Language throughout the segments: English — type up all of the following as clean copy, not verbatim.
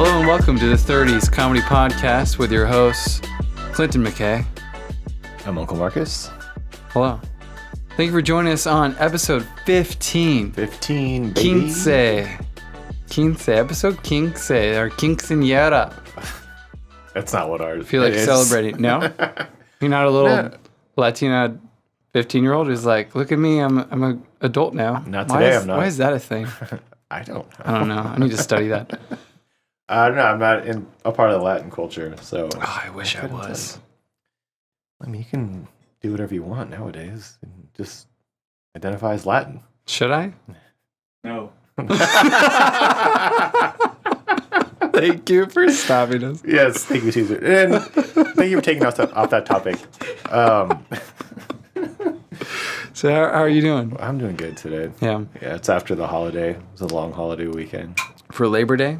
Hello and welcome to the 30s Comedy Podcast with your hosts, Clinton McKay. I'm Uncle Marcus. Hello. Thank you for joining us on episode 15. 15, baby. Quince, episode Quince, or Quinceañera. That's not what ours I feel like is. celebrating. No? You're not a little Latina 15-year-old who's like, look at me, I'm an adult now. Not today, I'm not. Why is that a thing? I don't know. I don't know. I need to study that. I don't know. I'm not in a part of the Latin culture, so. Oh, I wish I was. I mean, you can do whatever you want nowadays. And just identify as Latin. Should I? No. Thank you for stopping us. Yes, thank you, Caesar. And thank you for taking us off that topic. So how are you doing? I'm doing good today. Yeah. Yeah, it's after the holiday. It was a long holiday weekend. For Labor Day?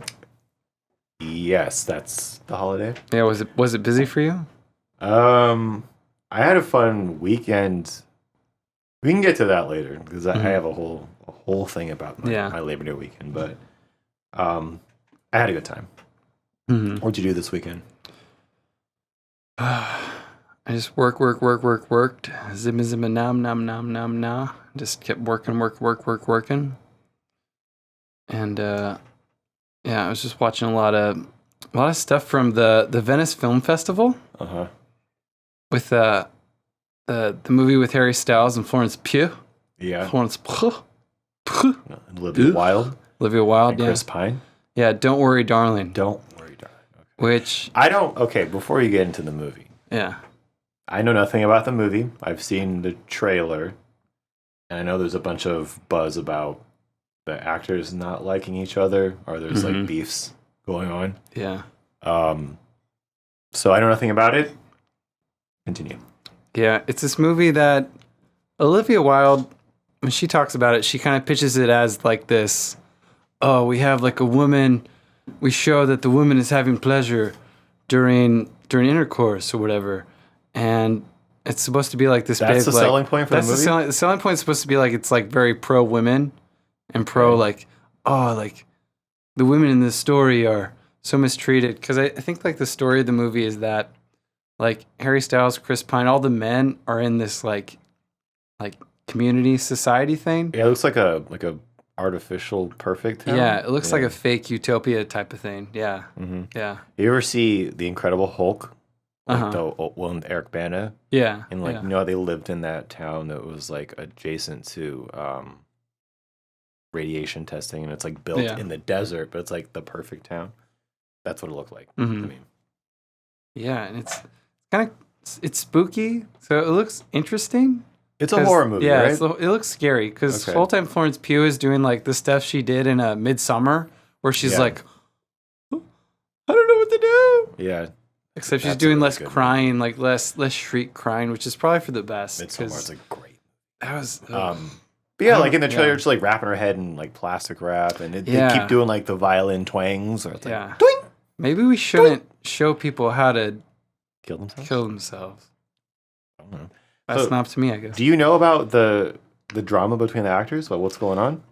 Yes, that's the holiday. Yeah, was it busy for you? I had a fun weekend. We can get to that later because I have a whole thing about my Labor Day weekend. But I had a good time. Mm-hmm. What'd you do this weekend? I just worked. Zimma nom. Just kept working. And I was just watching a lot of stuff from the Venice Film Festival. Uh-huh. With the movie with Harry Styles and Florence Pugh. Yeah. Florence Pugh. Olivia Wilde. Olivia Wilde, And Chris Pine. Yeah, Don't Worry, Darling. Don't worry, darling. Okay. Which... Okay, before you get into the movie. Yeah. I know nothing about the movie. I've seen the trailer. And I know there's a bunch of buzz about the actors not liking each other. Or there's like beefs going on. Yeah. So I know nothing about it. Continue. Yeah, it's this movie that Olivia Wilde, when she talks about it, she kind of pitches it as like this, oh, we have like a woman, we show that the woman is having pleasure during intercourse or whatever. And it's supposed to be like this That's big, the selling point for the movie? The selling point is supposed to be like, it's like very pro women and pro like, oh, like the women in this story are so mistreated. Because I think like the story of the movie is that like Harry Styles, Chris Pine, all the men are in this like community society thing. Yeah, it looks like a artificial perfect town. Yeah, it looks like a fake utopia type of thing. Yeah. Mm-hmm. Yeah. You ever see The Incredible Hulk? Like the one with Eric Bana? Yeah. And like, you know, they lived in that town that was like adjacent to radiation testing, and it's like built in the desert, but it's like the perfect town. That's what it looked like to me. Yeah, and it's kind of spooky, so it looks interesting. It's a horror movie, yeah, right? it looks scary because the whole time Florence Pugh is doing like the stuff she did in Midsommar, where she's like, I don't know what to do. Yeah. Except she's doing less crying, like less shriek crying, which is probably for the best. Midsommar's like great. That was. But yeah, like in the trailer, she's like wrapping her head in like plastic wrap, and they keep doing like the violin twangs, or it's like, doing. Maybe we shouldn't show people how to kill themselves. I don't know. That's not up to me, I guess. Do you know about the drama between the actors? Like, what's going on?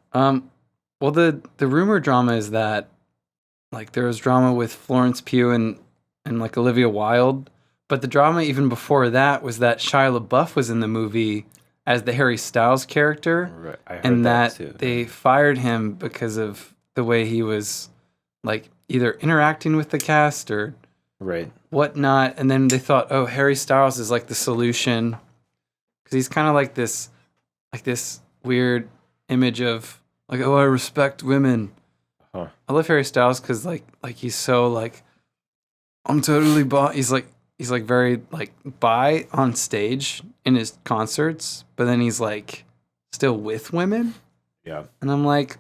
Well, the rumor drama is that like there was drama with Florence Pugh and like Olivia Wilde, but the drama even before that was that Shia LaBeouf was in the movie as the Harry Styles character, right. I heard and that too. they fired him because of the way he was like either interacting with the cast or whatnot. And then they thought, oh, Harry Styles is like the solution because he's kind of like this weird image of like, oh, I respect women. I love Harry Styles because like he's so like, I'm totally bi. He's like very like bi on stage in his concerts, but then he's like still with women. Yeah. And I'm like,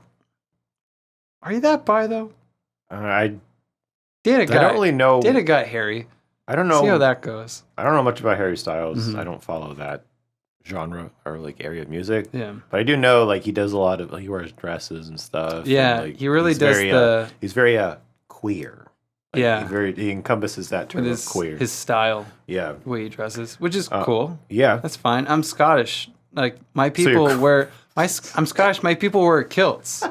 are you that bi though? I don't really know. Date a guy, Harry. I don't know. See how that goes. I don't know much about Harry Styles. I don't follow that genre or like area of music. Yeah. But I do know like he does a lot of like he wears dresses and stuff. Yeah, and, like, he really does he's very queer. Like, yeah. He encompasses that term with of queer. His style. Yeah. The way he dresses, which is cool. Yeah. That's fine. I'm Scottish. Like my people I'm Scottish. My people wear kilts.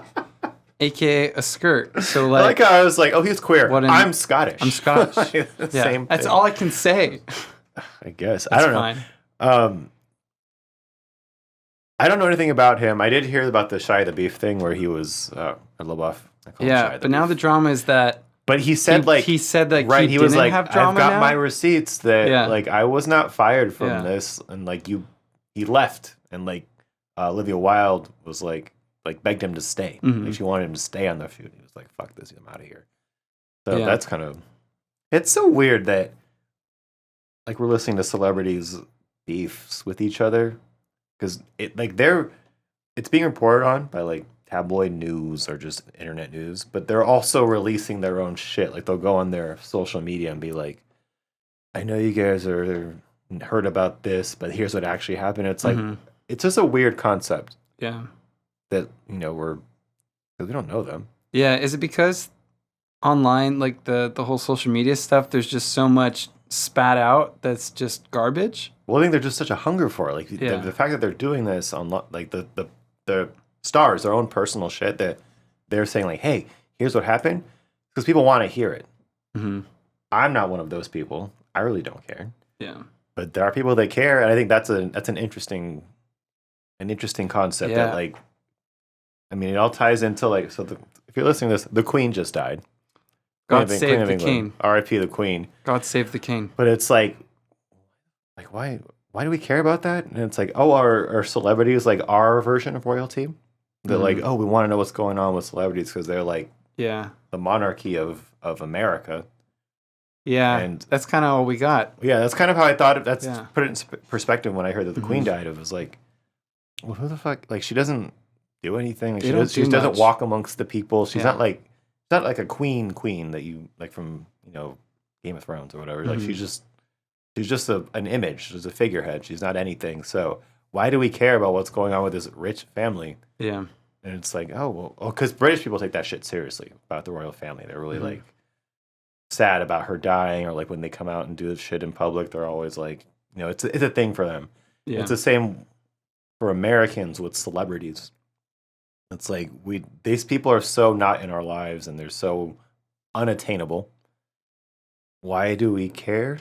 aka a skirt. So I like how I was like, oh, he's queer. I'm Scottish. I'm Scottish. Same That's thing. all I can say. I guess. That's I don't know. I don't know anything about him. I did hear about the Shia the Beef thing where he was LaBeouf. Yeah, but now the drama is that. But he said he said that right. He was like, have drama I've got now? my receipts that like I was not fired from this, and like he left, and like Olivia Wilde was like begged him to stay. Mm-hmm. Like she wanted him to stay on the shoot. He was like, "Fuck this, I'm out of here." So that's kind of it's so weird that like we're listening to celebrities beefs with each other because it's being reported on by like tabloid news or just internet news, but they're also releasing their own shit. Like they'll go on their social media and be like, I know you guys are heard about this, but here's what actually happened. It's like it's just a weird concept. Yeah. That, we don't know them. Yeah, is it because online, like the whole social media stuff, there's just so much spat out that's just garbage? Well, I think they're just such a hunger for it. Like the fact that they're doing this on like the stars, their own personal shit, that they're saying like, hey, here's what happened, because people want to hear it. Mm-hmm. I'm not one of those people. I really don't care. Yeah, but there are people that care, and I think that's an interesting concept. That like, I mean, it all ties into like, so if you're listening to this, the Queen just died. God save the King. R.I.P. the Queen. God save the King. But it's like why do we care about that? And it's like, oh, our celebrities like our version of royalty. They're like, oh, we want to know what's going on with celebrities because they're like, the monarchy of America. Yeah, and that's kind of all we got. Yeah, that's kind of how I thought. That's put it in perspective when I heard that the Queen died. It was like, well, who the fuck? Like, she doesn't do anything. Like, she doesn't walk amongst the people. She's not like a queen that you like from Game of Thrones or whatever. Like she's just an image. She's a figurehead. She's not anything. So why do we care about what's going on with this rich family? Yeah. And it's like, because British people take that shit seriously about the royal family. They're really like sad about her dying, or like when they come out and do shit in public, they're always like, it's a thing for them. Yeah. It's the same for Americans with celebrities. It's like these people are so not in our lives and they're so unattainable. Why do we care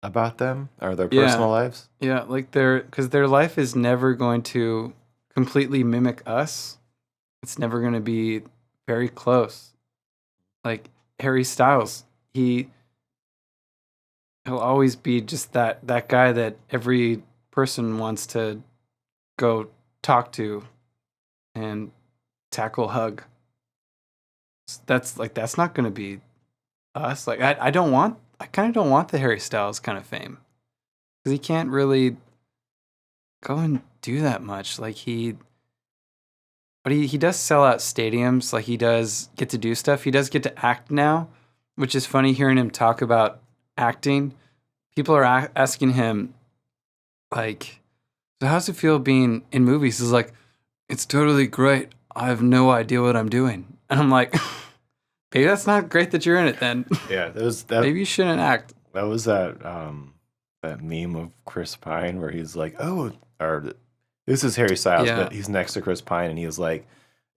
about them or their personal lives? Yeah, like because their life is never going to completely mimic us. It's never going to be very close. Like Harry Styles, he'll always be just that guy that every person wants to go talk to and tackle, hug. That's not going to be us. Like I kind of don't want the Harry Styles kind of fame, because he can't really go and do that much. Like he does sell out stadiums. Like he does get to do stuff. He does get to act now, which is funny hearing him talk about acting. People are asking him, like, so how's it feel being in movies? He's like, it's totally great. I have no idea what I'm doing. And I'm like, maybe that's not great that you're in it then. Yeah, maybe you shouldn't act. That was that meme of Chris Pine where he's like, this is Harry Styles, but he's next to Chris Pine, and he was like,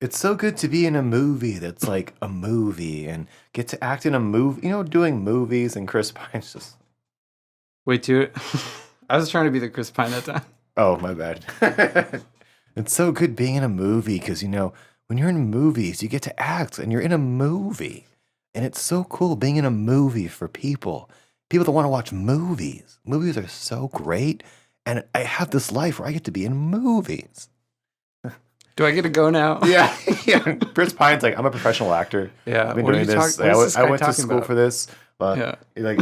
it's so good to be in a movie that's like a movie and get to act in a movie, doing movies. And Chris Pine's just... Wait, dude. I was trying to be the Chris Pine that time. Oh, my bad. It's so good being in a movie because, when you're in movies, you get to act and you're in a movie. And it's so cool being in a movie for people that want to watch movies. Movies are so great. And I have this life where I get to be in movies. Do I get to go now? Yeah. Chris Pine's like, I'm a professional actor. Yeah. I've been doing this. I went to school for this. But like,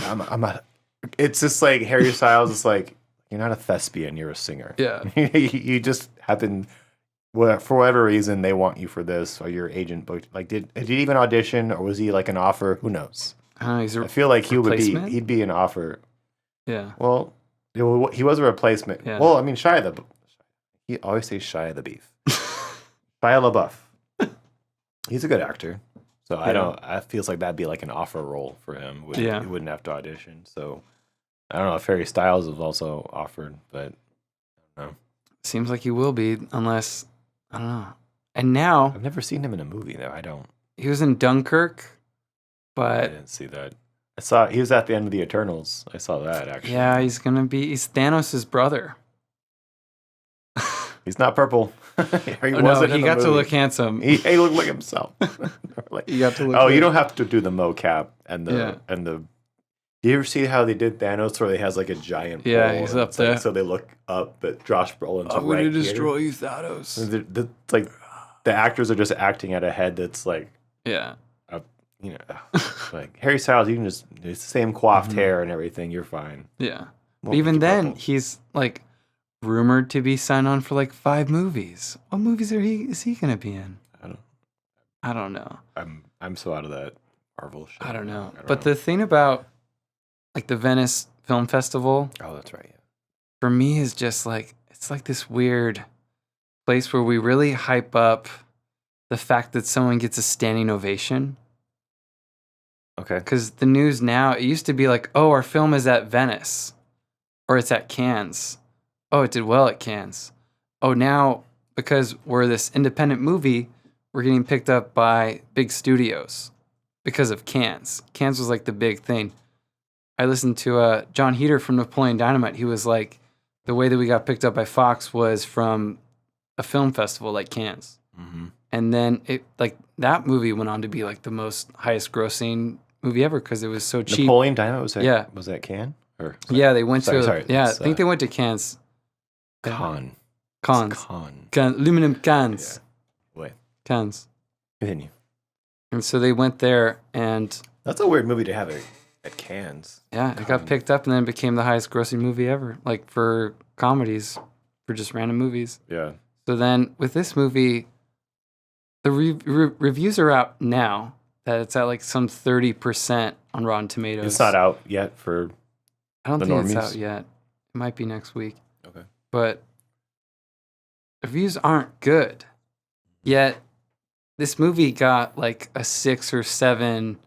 it's just like Harry Styles is like, you're not a thespian, you're a singer. Yeah. You just happen, for whatever reason, they want you for this, or your agent booked. Like, did he even audition, or was he like an offer? Who knows? I feel like he'd be an offer. Yeah. Well, he was a replacement. Yeah. Well, I mean, he always says Shia the Beef. Shia LaBeouf. He's a good actor. So I feels like that'd be like an offer role for him. He wouldn't have to audition. So I don't know if Harry Styles is also offered, but I don't know. Seems like he will be, unless, I don't know. And now I've never seen him in a movie though. I don't. He was in Dunkirk, but I didn't see that. I saw he was at the end of the Eternals. I saw that actually. Yeah, he's Thanos' brother. He's not purple. He got to look handsome. He looked like himself. He got to look. Oh, good. You don't have to do the mocap and the. Do you ever see how they did Thanos, where he has like a giant? Yeah, he's up there. Like, so they look up, but Josh Brolin's I'm going to destroy you, Thanos. It's like the actors are just acting at a head that's like. Yeah. Like Harry Styles, you can just it's the same coiffed hair and everything. You're fine. Yeah. But even then, he's like rumored to be signed on for like 5 movies. What movies is he gonna be in? I don't know. I'm so out of that Marvel shit. I don't know. But the thing about like the Venice Film Festival. Oh, that's right. Yeah. For me, is just like it's like this weird place where we really hype up the fact that someone gets a standing ovation. Okay. Because the news now, it used to be like, oh, our film is at Venice, or it's at Cannes. Oh, it did well at Cannes. Oh, now, because we're this independent movie, we're getting picked up by big studios because of Cannes. Cannes was like the big thing. I listened to John Heater from Napoleon Dynamite. He was like, the way that we got picked up by Fox was from a film festival like Cannes. Mm-hmm. And then that movie went on to be like the most highest grossing movie ever because it was so cheap. Napoleon Dynamite was that Cannes? They went to I think they went to Cannes. Cannes. Aluminum Cannes. Yeah. Wait. Cannes. Continue. And so they went there, and that's a weird movie to have at Cannes. Yeah, it got picked up and then became the highest grossing movie ever, like for comedies, for just random movies. Yeah. So then with this movie, the reviews are out now. That it's at like some 30% on Rotten Tomatoes. It's not out yet for I don't think it's out yet. It might be next week. Okay. But the reviews aren't good. Yet this movie got like a 6 or 7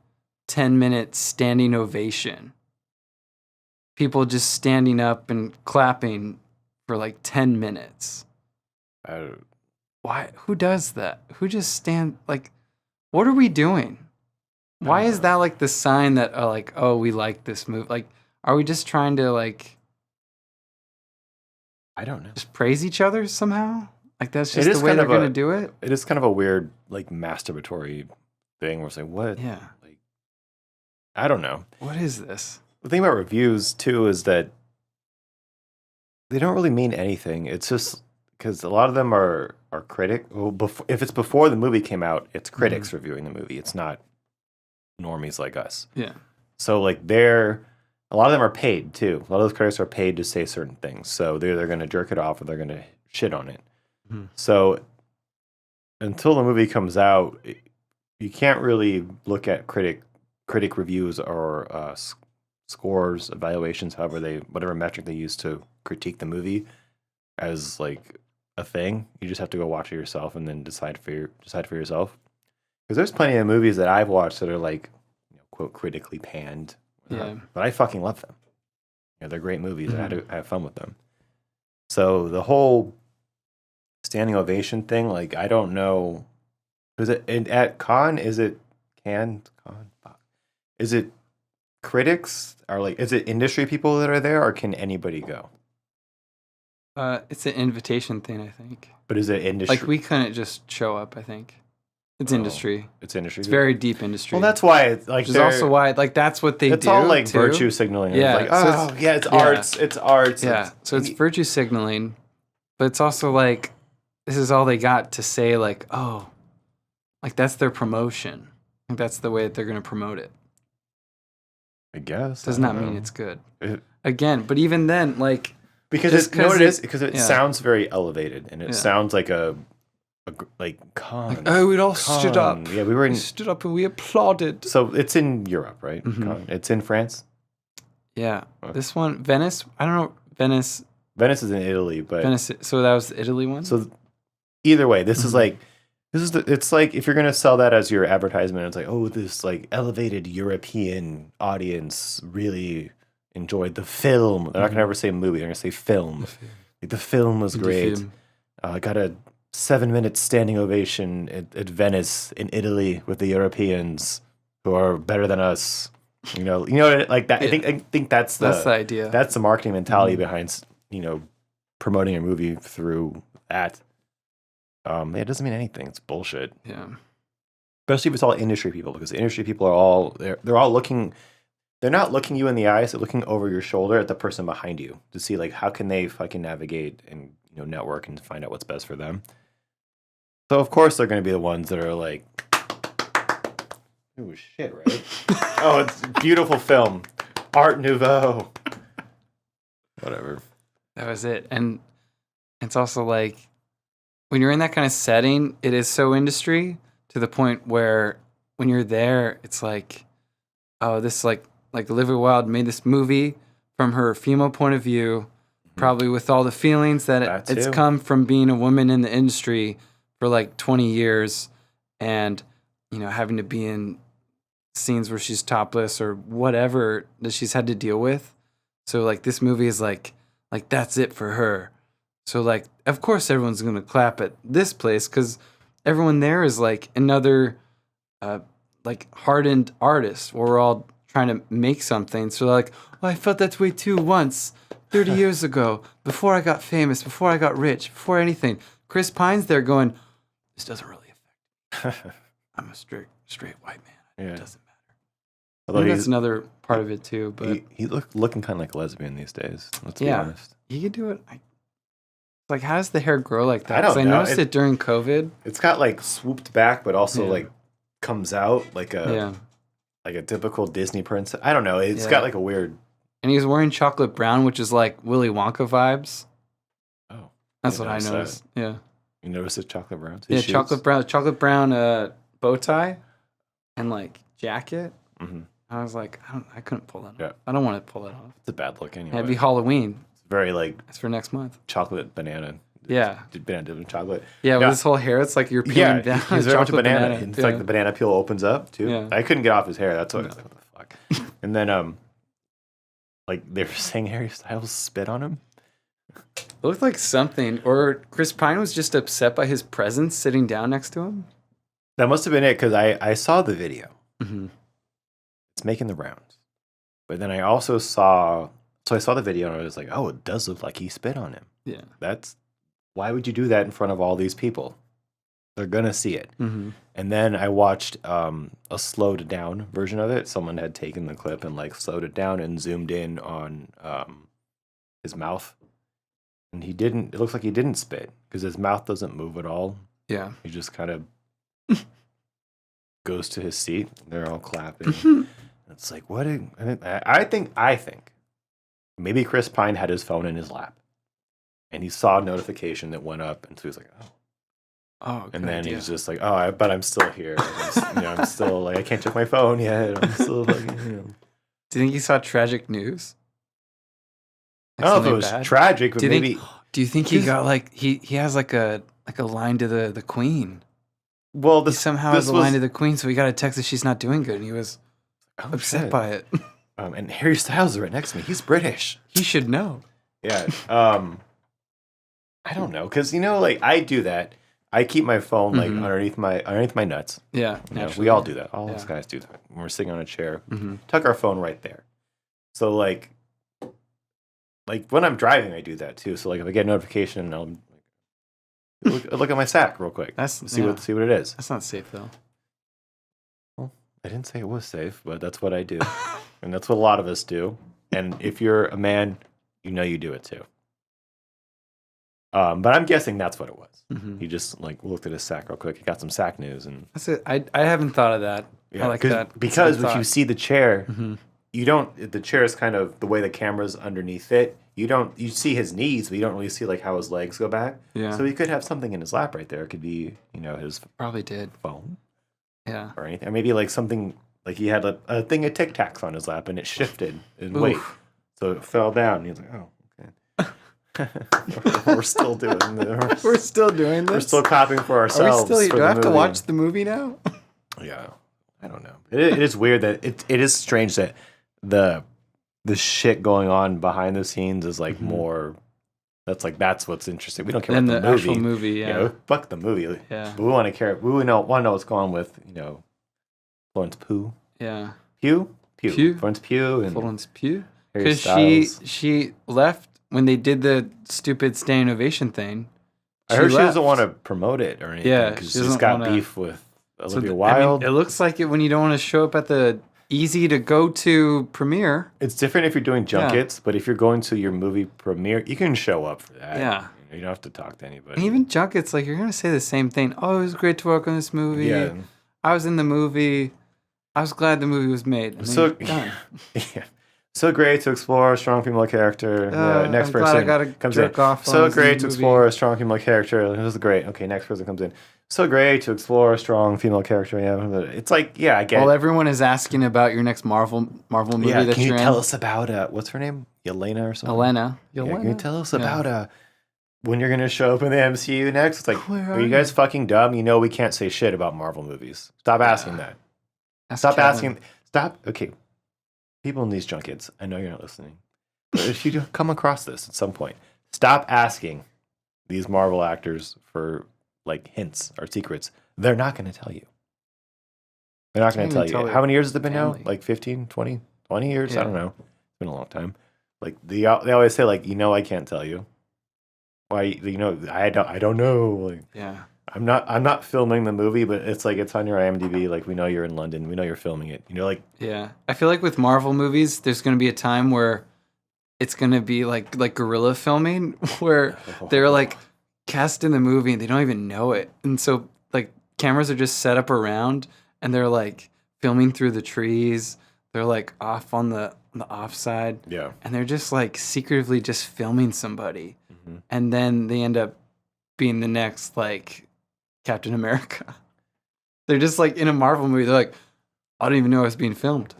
10-minute standing ovation. People just standing up and clapping for like 10 minutes. Why? Who does that? Who just stand like what are we doing? Why is that like the sign that we like this movie? Like, are we just trying to like? I don't know. Just praise each other somehow? Like that's just the way they're gonna do it. It is kind of a weird like masturbatory thing. Where it's like, what? Yeah. Like, I don't know. What is this? The thing about reviews too is that they don't really mean anything. It's just because a lot of them are critic. Well, if it's before the movie came out, it's critics reviewing the movie. It's not normies like us. Yeah. So like a lot of them are paid too. A lot of those critics are paid to say certain things. So they're going to jerk it off or they're going to shit on it. Mm-hmm. So until the movie comes out, you can't really look at critic reviews or scores, evaluations, whatever metric they use to critique the movie as like a thing. You just have to go watch it yourself and then decide for yourself. Because there's plenty of movies that I've watched that are like, quote, critically panned. Yeah. But I fucking love them. They're great movies. I have fun with them. So the whole standing ovation thing, like, I don't know. Is it at Cannes? Is it Cannes? Is it critics? Is it industry people that are there, or can anybody go? It's an invitation thing, I think. But is it industry? Like, we couldn't just show up, I think. It's industry. It's industry. It's very deep industry. Well, that's why it's like. Which is also why that's what they do. It's all like virtue signaling. Yeah. It's like, it's arts. It's arts. Yeah. So it's virtue signaling, but it's also like this is all they got to say. Like, oh, like that's their promotion. Like that's the way that they're going to promote it. I guess does not mean it's good. Again, but even then, like because it sounds very elevated and it sounds like like Cannes. Like, oh, we'd all stood up. Yeah, we stood up and we applauded. So it's in Europe, right? Mm-hmm. It's in France. Yeah, this one, Venice. I don't know, Venice. Venice is in Italy, but Venice. So that was the Italy one. So either way, this is like it's like if you're gonna sell that as your advertisement, it's like, oh, this like elevated European audience really enjoyed the film. They're not gonna ever say movie. They're gonna say film. Like the film was great. Got a 7-minute standing ovation at Venice in Italy with the Europeans who are better than us. Like that. Yeah. I think that's the idea. That's the marketing mentality behind promoting a movie through that. It doesn't mean anything. It's bullshit. Yeah. Especially if it's all industry people, because the industry people are all they're all looking. They're not looking you in the eyes. They're looking over your shoulder at the person behind you to see like how can they fucking navigate and network and find out what's best for them. So of course they're going to be the ones that are like, oh shit, right? Oh, it's a beautiful film, Art Nouveau. Whatever. That was it, and it's also like when you're in that kind of setting, it is so industry to the point where when you're there, it's like, oh, this like Olivia Wilde made this movie from her female point of view, probably with all the feelings that it's come from being a woman in the industry for like 20 years and, having to be in scenes where she's topless or whatever that she's had to deal with. So like this movie is like that's it for her. So like, of course everyone's going to clap at this place because everyone there is like another like hardened artist where we're all trying to make something. So like, I felt that way too once 30 years ago, before I got famous, before I got rich, before anything. Chris Pine's there going, this doesn't really affect me. I'm a straight white man. It doesn't matter. Although that's another part of it too. But he looking kind of like a lesbian these days. Let's be honest. He could do it. Like, how does the hair grow like that? I don't know. I noticed it during COVID. It's got like swooped back, but also like comes out like a typical Disney princess. I don't know. It's got like a weird. And he's wearing chocolate brown, which is like Willy Wonka vibes. Oh, that's what I noticed. That. Yeah. You noticed it's chocolate brown? Yeah, chocolate brown bow tie and like jacket. Mm-hmm. I was like, I couldn't pull that off. Yeah. I don't want to pull that off. It's a bad look anyway. It'd be Halloween. It's very like. It's for next month. Chocolate banana. Yeah. Banana dipped in chocolate. Yeah, with his whole hair, it's like you're peeling down. He's very much a banana. It's like the banana peel opens up too. Yeah. I couldn't get off his hair. That's what I was like, what the fuck? And then like they were saying Harry Styles spit on him. It looked like something. Or Chris Pine was just upset by his presence sitting down next to him. That must have been it, because I saw the video. Mm-hmm. It's making the rounds. But then I also saw the video and I was like, oh, it does look like he spit on him. Yeah. Why would you do that in front of all these people? They're going to see it. Mm-hmm. And then I watched a slowed down version of it. Someone had taken the clip and like slowed it down and zoomed in on his mouth. And it looks like he didn't spit because his mouth doesn't move at all. Yeah. He just kind of goes to his seat. They're all clapping. It's like, I think maybe Chris Pine had his phone in his lap and he saw a notification that went up. And so he was like, oh, and then he's just like, but I'm still here. I'm still like, I can't check my phone yet. I'm still like, Do you think he saw tragic news? Like I don't know if it was tragic, but maybe. Do you think he got like he has like a line to the queen? Well, he somehow has a line to the queen, so he got a text that she's not doing good, and he was upset by it. And Harry Styles is right next to me. He's British. He should know. Yeah. I don't know, because like I do that. I keep my phone like underneath my nuts. Yeah, we all do that. All those guys do that. When we're sitting on a chair, tuck our phone right there. So like when I'm driving, I do that too. So like if I get a notification, I'll look at my sack real quick. See what it is. That's not safe though. Well, I didn't say it was safe, but that's what I do, and that's what a lot of us do. And if you're a man, you do it too. But I'm guessing that's what it was. Mm-hmm. He just like looked at his sack real quick. He got some sack news, and that's it. I haven't thought of that. Yeah, I like that because if you see the chair, you don't. The chair is kind of the way the camera's underneath it. You see his knees, but you don't really see like how his legs go back. Yeah. So he could have something in his lap right there. It could be his probably did phone. Yeah. Or anything, or maybe like something like he had a thing of Tic Tacs on his lap and it shifted in weight, so it fell down. And he was like, oh. We're still doing this. We're still doing this. We're still copying for ourselves. Do I have to watch the movie now? Yeah, I don't know. It is weird that it is strange that the shit going on behind the scenes is like more That's what's interesting. We don't care about the actual movie. Yeah, fuck the movie. Yeah, but we want to care. We want to know what's going on with Florence Pugh. Yeah, Pugh. Florence Pugh and Florence Pugh. Harry Because Styles. she left when they did the stupid standing ovation thing. I heard she doesn't want to promote it or anything. Yeah, because she's got beef with Olivia Wilde. I mean, it looks like it when you don't want to show up at the easy to go to premiere. It's different if you're doing junkets, but if you're going to your movie premiere, you can show up for that. Yeah. You don't have to talk to anybody. And even junkets, like, you're going to say the same thing. Oh, it was great to work on this movie. Yeah. I was in the movie. I was glad the movie was made. And So, done. yeah. So great to explore a strong female character. Next person comes in. So great to explore a strong female character. This is great. Okay, next person comes in. So great to explore a strong female character. Yeah, it's like, yeah, I get. Well, everyone is asking about your next Marvel movie. Yeah, that can you you're tell in. us about what's her name? Yelena or something. Elena. Yeah, can you tell us about when you're gonna show up in the MCU next? It's like, are you guys fucking dumb? You know we can't say shit about Marvel movies. Stop asking that. Stop asking. Stop. Okay, people in these junkets, I know you're not listening, but if you do come across this at some point, stop asking these Marvel actors for like hints or secrets. They're not going to tell you. They're not going to tell you. How many years has it been now? Like 15, 20 years? Yeah. I don't know. It's been a long time. Like they always say, like, I can't tell you. Why? I don't know. Like, yeah. I'm not filming the movie, but it's like it's on your IMDb. Like, we know you're in London. We know you're filming it. Like. Yeah, I feel like with Marvel movies, there's going to be a time where it's going to be like guerrilla filming, where they're like cast in the movie and they don't even know it, and so like cameras are just set up around and they're like filming through the trees. They're like off on the off side. Yeah, and they're just like secretively just filming somebody, and then they end up being the next like Captain America. They're just like in a Marvel movie. They're like, I don't even know it's being filmed.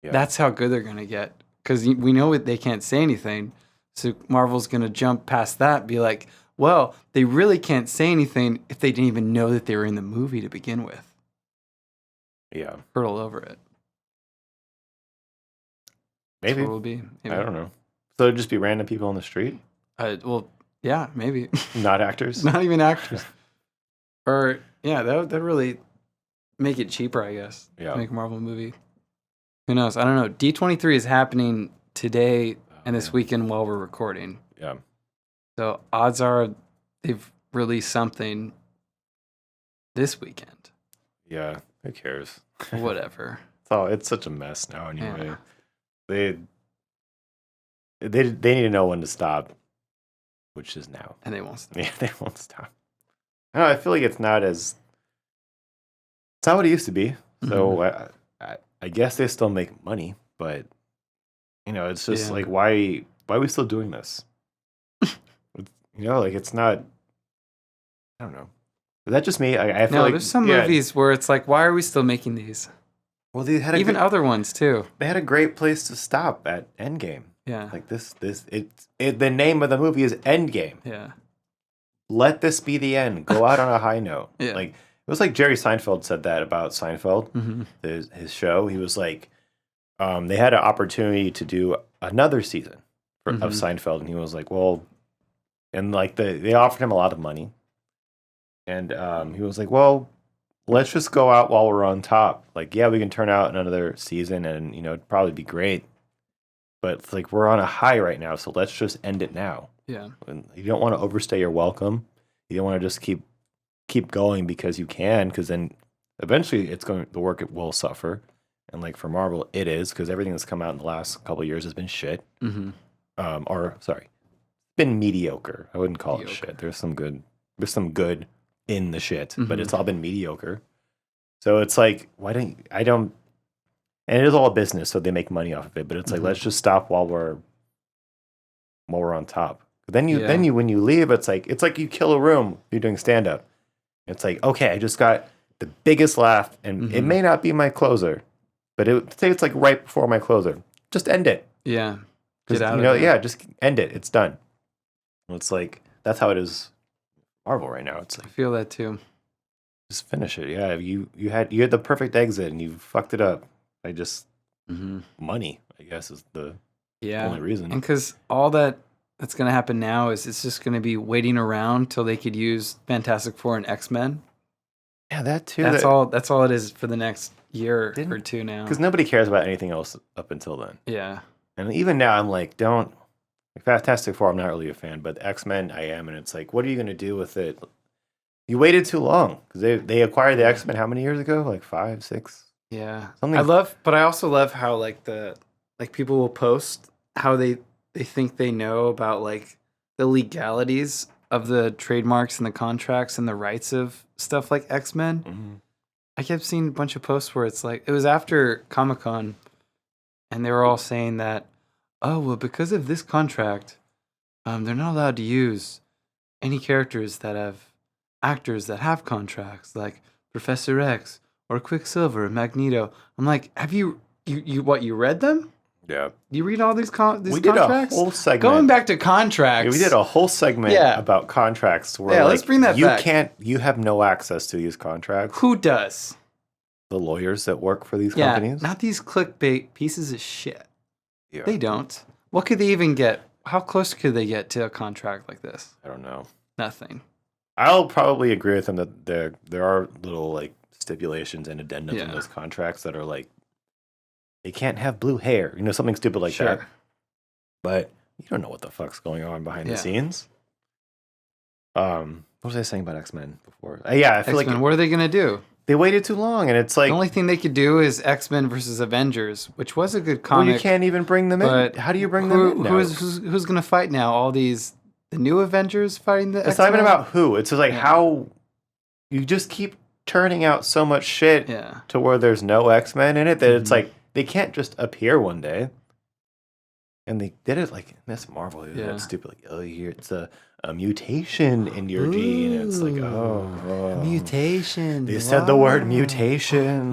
Yeah. That's how good they're gonna get, because we know they can't say anything. So Marvel's gonna jump past that, and be like, well, they really can't say anything if they didn't even know that they were in the movie to begin with. Yeah, hurtle over it. Maybe. It will be. Maybe. I don't know. So it'd just be random people on the street. Well, yeah, maybe. Not actors. Not even actors. Or yeah, that really make it cheaper, I guess. Yeah. To make a Marvel movie. Who knows? I don't know. D23 is happening today and this weekend while we're recording. Yeah. So odds are they've released something this weekend. Yeah. Who cares? Whatever. It's such a mess now anyway. Yeah. They need to know when to stop, which is now. And they won't stop. Yeah, they won't stop. I feel like it's not what it used to be. So I guess they still make money, but it's just like, why are we still doing this? Like, it's not. I don't know. Is that just me? I feel like there's some movies where it's like, why are we still making these? Well, they had even other ones too. They had a great place to stop at Endgame. Yeah, like the name of the movie is Endgame. Yeah. Let this be the end. Go out on a high note. Yeah. Like, it was like Jerry Seinfeld said that about Seinfeld, his show. He was like, they had an opportunity to do another season of Seinfeld, and he was like, well, and like they offered him a lot of money, and he was like, well, let's just go out while we're on top. Like, yeah, we can turn out another season, and it'd probably be great, but it's like we're on a high right now, so let's just end it now. Yeah. And you don't want to overstay your welcome. You don't want to just keep going because you can, because then eventually the work will suffer. And like for Marvel, it is, because everything that's come out in the last couple of years has been shit. Been mediocre. I wouldn't call it shit. There's some good in the shit, but it's all been mediocre. So it's like, and it is all a business, so they make money off of it. But it's like, let's just stop while we're on top. Then when you leave, it's like you kill a room. You're doing stand up. It's like, okay, I just got the biggest laugh, and it may not be my closer, but it's like right before my closer. Just end it. Yeah. Get out of it. Yeah, just end it. It's done. It's like, that's how it is Marvel right now. It's like, I feel that too. Just finish it. Yeah, you had the perfect exit and you fucked it up. I just money, I guess, is the only reason. And because all that that's going to happen now is it's just going to be waiting around till they could use Fantastic Four and X-Men. Yeah, that too. That's all it is for the next year or two now. Because nobody cares about anything else up until then. Yeah. And even now, I'm like, Fantastic Four, I'm not really a fan, but X-Men, I am. And it's like, what are you going to do with it? You waited too long because they acquired the X-Men how many years ago? Like 5, 6? Yeah. But I also love how like people will post how they think they know about like the legalities of the trademarks and the contracts and the rights of stuff like X-Men. Mm-hmm. I kept seeing a bunch of posts where it's like, it was after Comic-Con and they were all saying that, oh, well, because of this contract, they're not allowed to use any characters that have actors that have contracts, like Professor X or Quicksilver or Magneto. I'm like, have you read them? Yeah. You read all these contracts? We did a whole segment. Going back to contracts. Yeah, we did a whole segment about contracts where let's bring that back. You have no access to these contracts. Who does? The lawyers that work for these companies? Not these clickbait pieces of shit. Yeah. They don't. What could they even get? How close could they get to a contract like this? I don't know. Nothing. I'll probably agree with them that there are little like stipulations and addendums in those contracts that are like, they can't have blue hair, something stupid like that. But you don't know what the fuck's going on behind the scenes. What was I saying about X-Men before? I feel X-Men, what are they gonna do? They waited too long, and it's like the only thing they could do is X-Men versus Avengers, which was a good comic. Well, you can't even bring them in. How do you bring them in now? Who's gonna fight now? All the new Avengers fighting the X-Men? It's not even about who. It's just like how you just keep turning out so much shit to where there's no X-Men in it that it's like they can't just appear one day. And they did it like Miss Marvel. That stupid, like, oh, it's a mutation in your gene. And it's like, a mutation. They said the word mutation.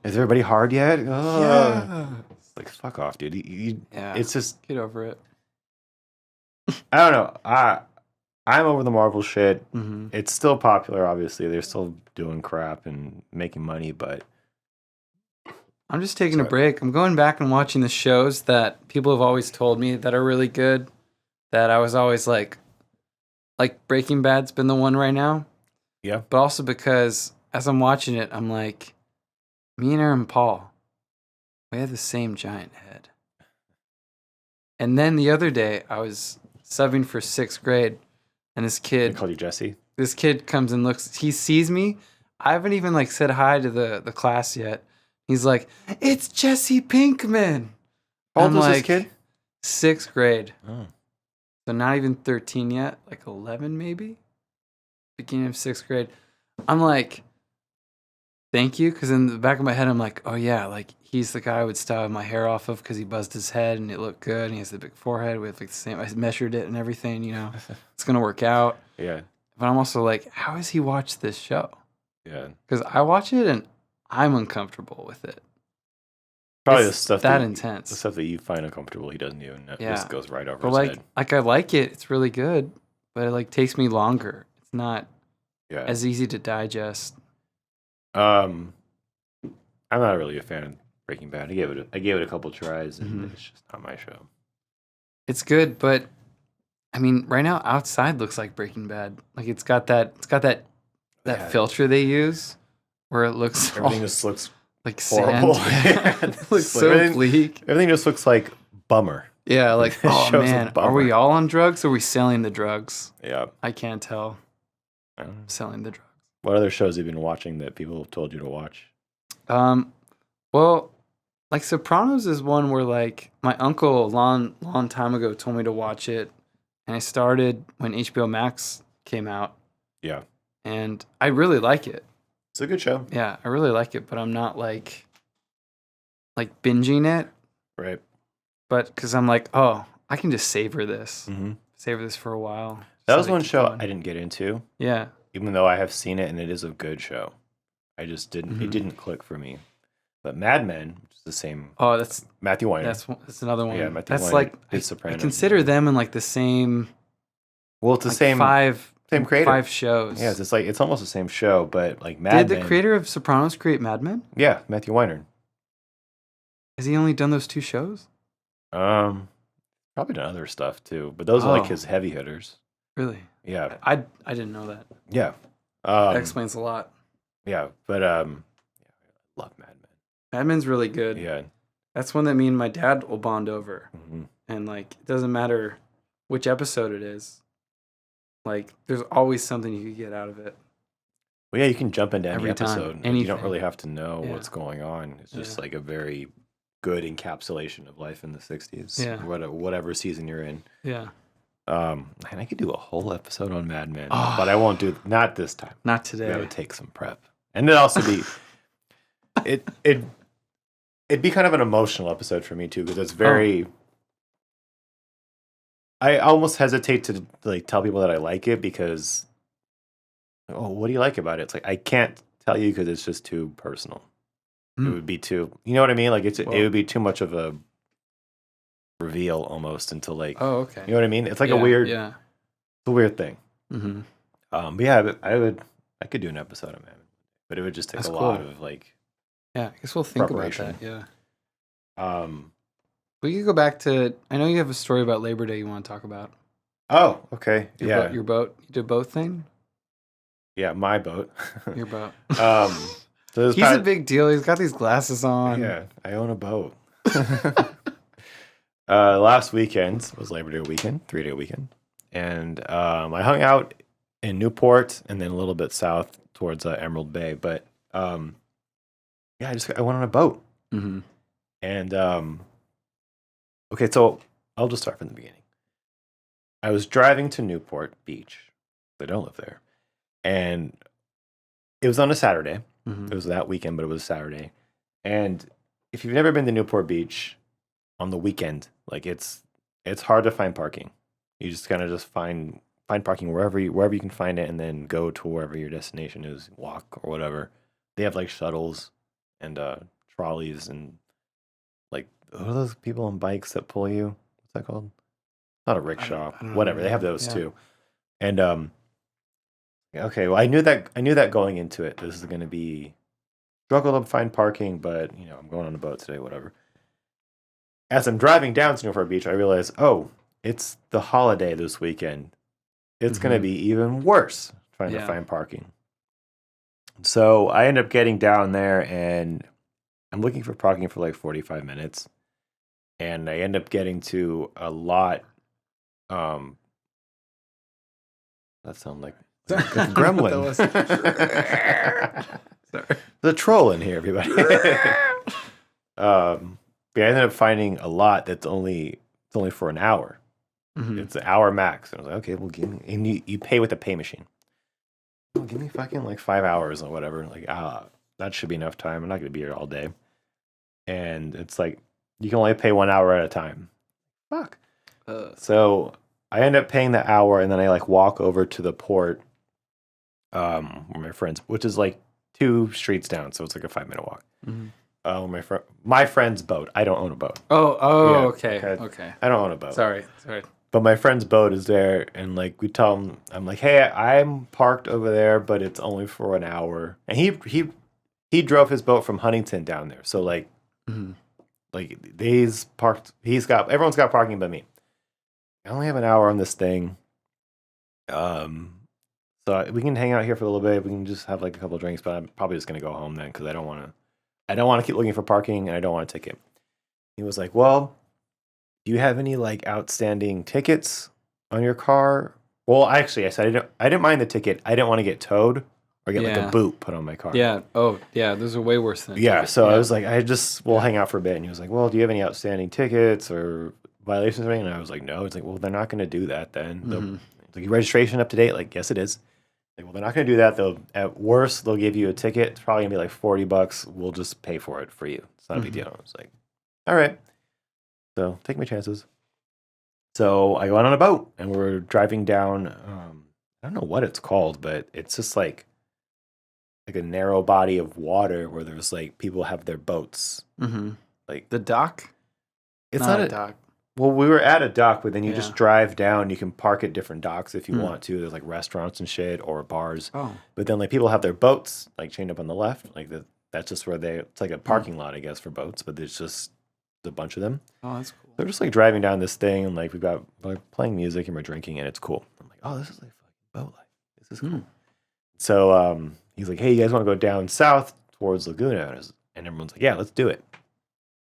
Is everybody hard yet? Yeah. It's like, fuck off, dude. It's just, get over it. I don't know. I'm over the Marvel shit. Mm-hmm. It's still popular, obviously. They're still doing crap and making money, but I'm just taking a break. I'm going back and watching the shows that people have always told me that are really good. That I was always like Breaking Bad's been the one right now. Yeah. But also because as I'm watching it, I'm like, me and Aaron Paul, we have the same giant head. And then the other day, I was subbing for 6th grade, and this kid... They called you Jesse? This kid comes and looks... He sees me. I haven't even said hi to the class yet. He's like, it's Jesse Pinkman. How old was this kid? 6th grade. Oh. So not even 13 yet. 11 maybe? Beginning of 6th grade. I'm like, thank you. Because in the back of my head, I'm like, oh yeah, he's the guy I would style my hair off of because he buzzed his head and it looked good. And he has the big forehead with the same, I measured it and everything, It's going to work out. Yeah. But I'm also like, how has he watched this show? Yeah. Because I watch it and I'm uncomfortable with it. Probably the stuff that intense. The stuff that you find uncomfortable, he doesn't even know. Yeah. Just goes right over his head. I like it. It's really good, but it takes me longer. It's not as easy to digest. I'm not really a fan of Breaking Bad. I gave it a couple tries, and it's just not my show. It's good, but I mean, right now outside looks like Breaking Bad. It's got that filter they use where it looks everything just looks like horrible. Sand. It looks so bleak. Everything just looks like bummer. Yeah, oh man, are we all on drugs or are we selling the drugs? Yeah. I can't tell. Selling the drugs. What other shows have you been watching that people have told you to watch? Well, Sopranos is one where my uncle a long time ago told me to watch it, and I started when HBO Max came out. Yeah. And I really like it. It's a good show. Yeah, I really like it, but I'm not binging it. Right. But because I'm like, oh, I can just savor this. Mm-hmm. Savor this for a while. That was one show I didn't get into. Yeah. Even though I have seen it and it is a good show. I just didn't, it didn't click for me. But Mad Men, which is the same. Oh, that's Matthew Weiner. That's another one. Yeah, Matthew Weiner. I consider them in the same. Well, it's the same. Same creator. 5 shows. Yes, it's almost the same show, but Mad Men. Did the creator of Sopranos create Mad Men? Yeah, Matthew Weiner. Has he only done those 2 shows? Probably done other stuff too, but those are like his heavy hitters. Really? Yeah. I didn't know that. Yeah. That explains a lot. Yeah, but I love Mad Men. Mad Men's really good. Yeah. That's one that me and my dad will bond over. Mm-hmm. And like it doesn't matter which episode it is. Like there's always something you could get out of it. Well, yeah, you can jump into any episode. You don't really have to know what's going on. It's just like a very good encapsulation of life in the 60s. Yeah. Whatever season you're in. Yeah. And I could do a whole episode on Mad Men, but I won't do not this time. Not today. That would take some prep. And it'd also be it'd be kind of an emotional episode for me too, because it's very I almost hesitate to like tell people that I like it because what do you like about it? It's like I can't tell you because it's just too personal. It would be too, you know what I mean? Like it would be too much of a reveal almost until like, okay. You know what I mean? It's like a weird thing. Mm-hmm. But yeah, I could do an episode of it, but it would just take lot of like, I guess we'll think about that. Yeah. We could go back to, I know you have a story about Labor Day you want to talk about. Oh, okay. Your boat, you did boat thing? Yeah, my boat. Your boat. So he's a big deal. He's got these glasses on. Yeah, I own a boat. Last weekend was Labor Day weekend, 3-day weekend. And I hung out in Newport and then a little bit south towards Emerald Bay. But I went on a boat. Mm-hmm. And okay, so I'll just start from the beginning. I was driving to Newport Beach. I don't live there. And it was on a Saturday. Mm-hmm. It was that weekend, but it was a Saturday. And if you've never been to Newport Beach on the weekend, like it's hard to find parking. You just kind of just find parking wherever you can find it, and then go to wherever your destination is, walk or whatever. They have like shuttles and trolleys and like what are those people on bikes that pull you? What's that called? Not a rickshaw. Whatever. They have those too. And okay, well I knew that going into it. This is going to be struggle to find parking, but I'm going on a boat today, whatever. As I'm driving down to Newport Beach, I realize, it's the holiday this weekend. It's going to be even worse trying to find parking. So I end up getting down there and I'm looking for parking for like 45 minutes. And I end up getting to a lot. That sounds like a gremlin. Sorry. The troll in here, everybody. I ended up finding a lot that's only for an hour. Mm-hmm. It's an hour max. And I was like, okay, well, give me, and you pay with a pay machine. Well, give me fucking like 5 hours or whatever. Like, that should be enough time. I'm not going to be here all day. And it's like, you can only pay 1 hour at a time. Fuck. So I end up paying the hour, and then I like walk over to the port where my friends, which is like 2 streets down. So it's like a 5-minute walk. Mm-hmm. My friend's boat. I don't own a boat. Okay. I don't own a boat. Sorry. But my friend's boat is there, and like we tell him, I'm like, hey, I'm parked over there, but it's only for an hour. And he drove his boat from Huntington down there, so like, like everyone's got parking but me. I only have an hour on this thing. So we can hang out here for a little bit. We can just have like a couple of drinks, but I'm probably just gonna go home then because I don't want to keep looking for parking, and I don't want a ticket. He was like, well, do you have any like outstanding tickets on your car? Well, actually, I said I didn't mind the ticket. I didn't want to get towed or get like a boot put on my car. Yeah. Oh, yeah. Those are way worse than I was like, we'll hang out for a bit. And he was like, well, do you have any outstanding tickets or violations or anything? And I was like, no. It's like, well, they're not going to do that then. Mm-hmm. Like, your registration up to date? Like, yes, it is. Like, well, they're not going to do that. At worst, they'll give you a ticket. It's probably going to be like $40. We'll just pay for it for you. It's not a big deal. I was like, all right. So take my chances. So I went on a boat and we're driving down. I don't know what it's called, but it's just like a narrow body of water where there's like people have their boats. Mm-hmm. Like the dock. It's not a dock. Well, we were at a dock, but then you just drive down. You can park at different docks if you want to. There's like restaurants and shit or bars. Oh. But then like people have their boats like chained up on the left. Like that's just where it's like a parking lot, I guess, for boats. But there's just a bunch of them. Oh, that's cool. They're just like driving down this thing, and like we've got like playing music and we're drinking, and it's cool. I'm like, oh, this is like fucking boat life. This is cool. So he's like, hey, you guys want to go down south towards Laguna? And everyone's like, yeah, let's do it.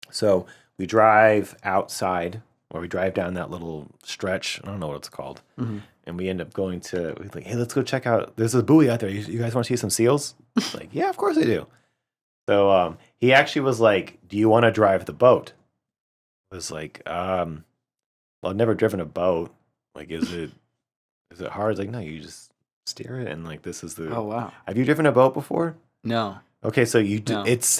So we drive outside, or we drive down that little stretch. I don't know what it's called. And we end up going to, we're like, hey, let's go check out. There's a buoy out there. You guys want to see some seals? Like, yeah, of course I do. So he actually was like, do you want to drive the boat? I was like, well, I've never driven a boat. Like, is it hard? It's like, no, you just steer it, and like this is the. Oh wow. Have you driven a boat before? No. Okay, so you do. No. It's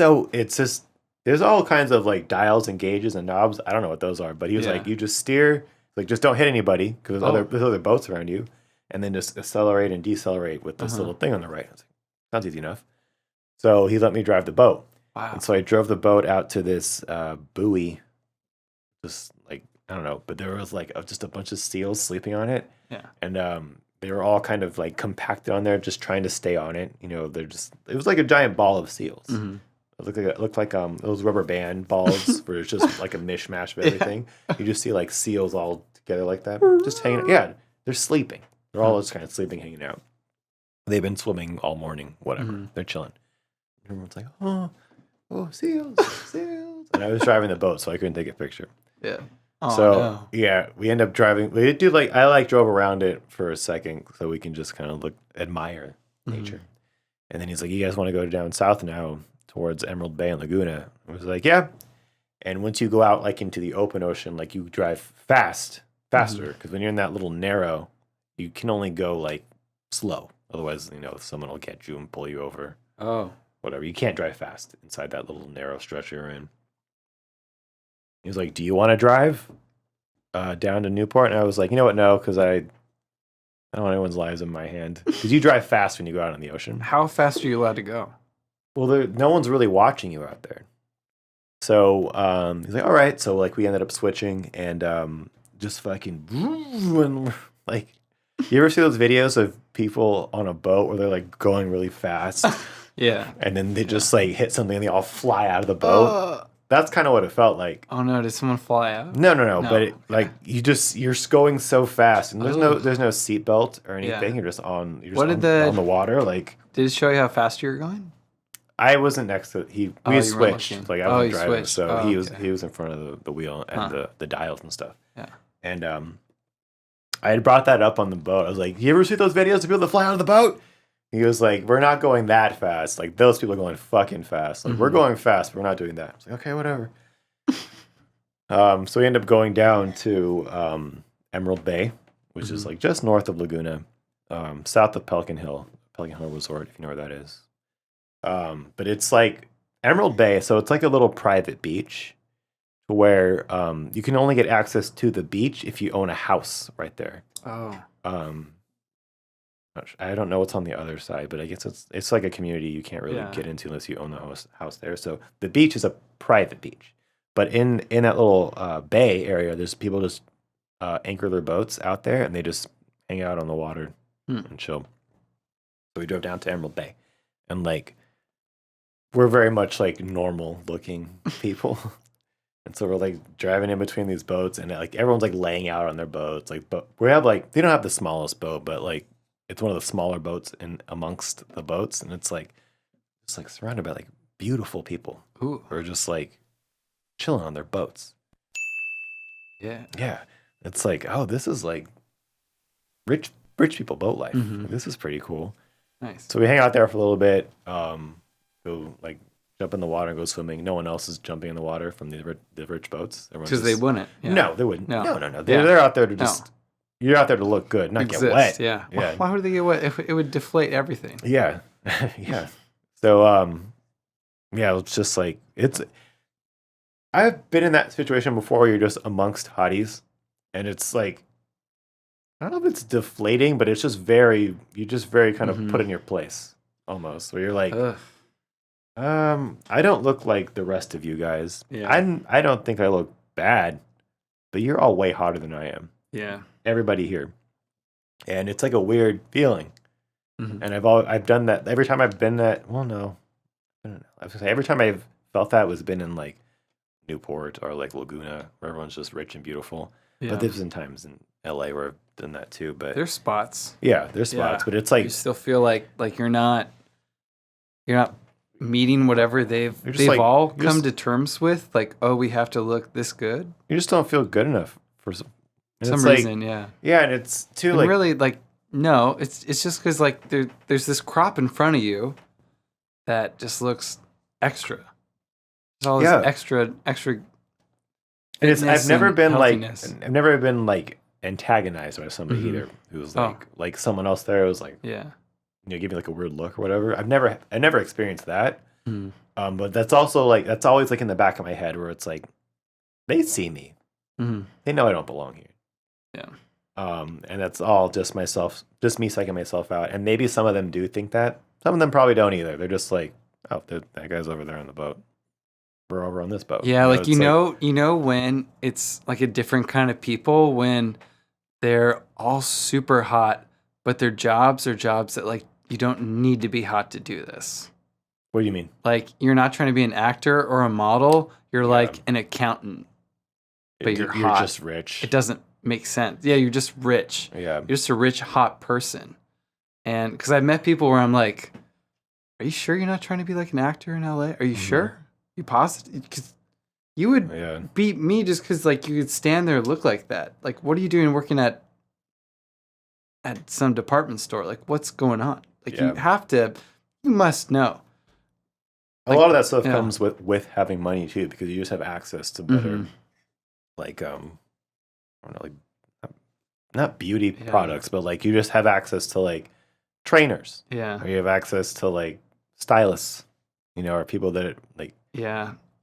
just there's all kinds of like dials and gauges and knobs. I don't know what those are, but he was like, you just steer, like just don't hit anybody because there's other boats around you, and then just accelerate and decelerate with this little thing on the right. I was like, sounds easy enough. So he let me drive the boat. Wow. And so I drove the boat out to this buoy, just like I don't know, but there was like just a bunch of seals sleeping on it. Yeah. And they were all kind of like compacted on there, just trying to stay on it. You know, it was like a giant ball of seals. It looked like those rubber band balls where it's just like a mishmash of everything. You just see like seals all together like that, just hanging out. Yeah, they're sleeping. They're all just kind of sleeping, hanging out. They've been swimming all morning, whatever. They're chilling. Everyone's like, oh, seals, seals. And I was driving the boat, so I couldn't take a picture. Yeah. Oh, yeah, we end up driving. We do I drove around it for a second so we can just kind of admire nature. And then he's like, you guys want to go down south now towards Emerald Bay and Laguna? I was like, yeah. And once you go out like into the open ocean, like you drive faster because when you're in that little narrow, you can only go like slow. Otherwise, someone will get you and pull you over. Oh. Whatever. You can't drive fast inside that little narrow stretch you're in. He was like, do you want to drive down to Newport? And I was like, you know what? No, because I don't want anyone's lives in my hand. Because you drive fast when you go out on the ocean. How fast are you allowed to go? Well, no one's really watching you out there. So he's like, all right. So like we ended up switching and just fucking and like, you ever see those videos of people on a boat where they're like going really fast? Yeah. And then they just like hit something and they all fly out of the boat. That's kind of what it felt like. Oh no! Did someone fly out? No. But you're going so fast, and there's no seatbelt or anything. Yeah. You're just on the water. Like, did it show you how fast you were going? I wasn't next to we switched. Like I was driving, switched. So he was in front of the wheel and the dials and stuff. Yeah. And I had brought that up on the boat. I was like, "You ever see those videos of people that fly out of the boat?" He was like, we're not going that fast. Like, those people are going fucking fast. Like, we're going fast, but we're not doing that. I was like, okay, whatever. So we end up going down to Emerald Bay, which is like just north of Laguna, south of Pelican Hill Resort, if you know where that is. But it's like Emerald Bay, so it's like a little private beach where you can only get access to the beach if you own a house right there. Oh. I don't know what's on the other side, but I guess it's like a community you can't really get into unless you own the house there. So the beach is a private beach, but in that little bay area, there's people just anchor their boats out there and they just hang out on the water and chill. So we drove down to Emerald Bay, and like we're very much like normal looking people, and so we're like driving in between these boats, and like everyone's like laying out on their boats. Like, but we have like they don't have the smallest boat, but like. It's one of the smaller boats in amongst the boats, and it's like surrounded by like beautiful people who are just like chilling on their boats. Yeah. It's like, oh, this is like rich people boat life. Like, this is pretty cool. Nice. So we hang out there for a little bit. Go like jump in the water and go swimming. No one else is jumping in the water from the rich boats because they wouldn't. Yeah. No, they wouldn't. No. They're out there to just. You're out there to look good, not get wet. Yeah. Why would they get wet? If it would deflate everything. Yeah. Yeah. So, it's just like, I've been in that situation before where you're just amongst hotties, and it's like, I don't know if it's deflating, but it's just very kind of put in your place almost, where you're like, I don't look like the rest of you guys. Yeah. I don't think I look bad, but you're all way hotter than I am. Yeah. Everybody here, and it's like a weird feeling. And I've done that every time I've been that. Well, no, I don't know. I was gonna say every time I've felt that was been in like Newport or like Laguna, where everyone's just rich and beautiful. Yeah. But there's been times in LA where I've done that too. But there's spots. Yeah, there's spots, but it's like you still feel like you're not meeting whatever they've all come to terms with. Like, oh, we have to look this good. You just don't feel good enough for some reason. Yeah. Yeah, and it's too and really no, it's just because like there's this crop in front of you that just looks extra. There's all this extra. And it's I've never been like antagonized by somebody either who's like someone else there was like give me like a weird look or whatever. I never experienced that. But that's also like that's always like in the back of my head where it's like they see me. They know I don't belong here. Yeah. And that's all just me psyching myself out. And maybe some of them do think that. Some of them probably don't either. They're just like, oh, that guy's over there on the boat. We're over on this boat. Yeah, you know when it's like a different kind of people when they're all super hot, but their jobs are jobs that like you don't need to be hot to do this. What do you mean? Like you're not trying to be an actor or a model. You're like an accountant, but you're hot. Just rich. It doesn't make sense. Yeah, you're just rich. Yeah. You're just a rich, hot person. And because I've met people where I'm like, are you sure you're not trying to be like an actor in LA? Are you sure? You positive? Because you would beat me just because like you could stand there and look like that. Like, what are you doing working at some department store? Like, what's going on? Like, you must know. A lot of that stuff comes with having money too, because you just have access to better, like, I don't know, like, not beauty products, but like you just have access to like trainers. Yeah. Or you have access to like stylists, or people that like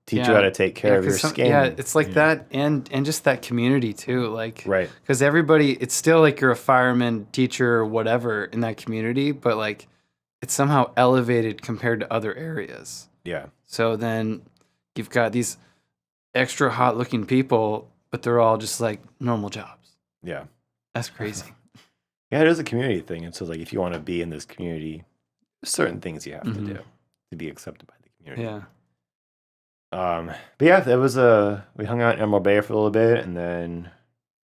teach you how to take care of your skin. Yeah, it's like that and just that community too. Like, right. Because everybody, it's still like you're a fireman, teacher, whatever in that community, but like it's somehow elevated compared to other areas. Yeah. So then you've got these extra hot looking people, but they're all just like normal jobs. Yeah. That's crazy. Yeah, it is a community thing. And so like if you want to be in this community, there's certain things you have to do to be accepted by the community. Yeah. But yeah, it was we hung out in Emerald Bay for a little bit and then